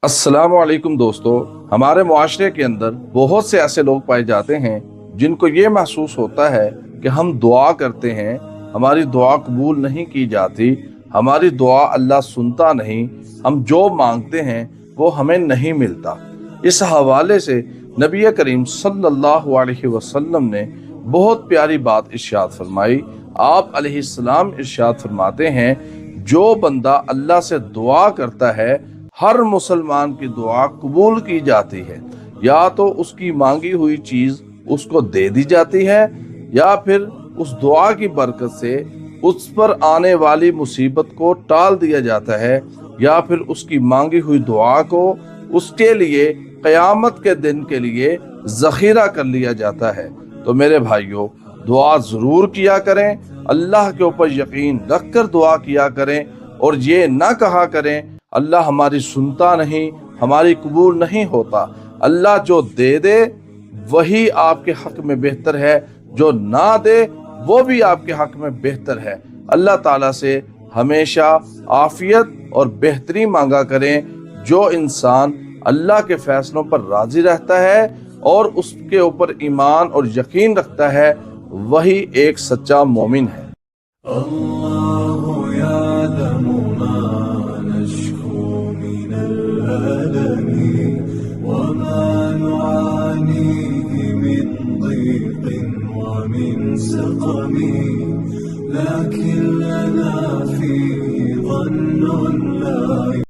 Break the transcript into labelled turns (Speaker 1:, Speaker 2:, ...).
Speaker 1: अस्सलाम वालेकुम दोस्तों, हमारे मुआशरे के अंदर बहुत से ऐसे लोग पाए जाते हैं जिनको ये महसूस होता है कि हम दुआ करते हैं, हमारी दुआ कबूल नहीं की जाती, हमारी दुआ अल्लाह सुनता नहीं, हम जो मांगते हैं वो हमें नहीं मिलता। इस हवाले से नबी करीम सल्लल्लाहु अलैहि वसल्लम ने बहुत प्यारी बात इरशाद फरमाई। आप अलैहिस्सलाम इरशाद फरमाते हैं, जो बंदा अल्लाह से दुआ करता है हर मुसलमान की दुआ कबूल की जाती है। या तो उसकी मांगी हुई चीज उसको दे दी जाती है, या फिर उस दुआ की बरकत से उस पर आने वाली मुसीबत को टाल दिया जाता है, या फिर उसकी मांगी हुई दुआ को उसके लिए क़यामत के दिन के लिए ज़ख़ीरा कर लिया जाता है। तो मेरे भाइयों, दुआ ज़रूर किया करें, अल्लाह के ऊपर यकीन रख कर दुआ किया करें, और ये ना कहा करें अल्लाह हमारी सुनता नहीं, हमारी कबूल नहीं होता। अल्लाह जो दे दे वही आपके हक में बेहतर है, जो ना दे वो भी आपके हक में बेहतर है। अल्लाह ताला से हमेशा आफियत और बेहतरी मांगा करें। जो इंसान अल्लाह के फैसलों पर राजी रहता है और उसके ऊपर ईमान और यकीन रखता है, वही एक सच्चा मोमिन है।
Speaker 2: لكن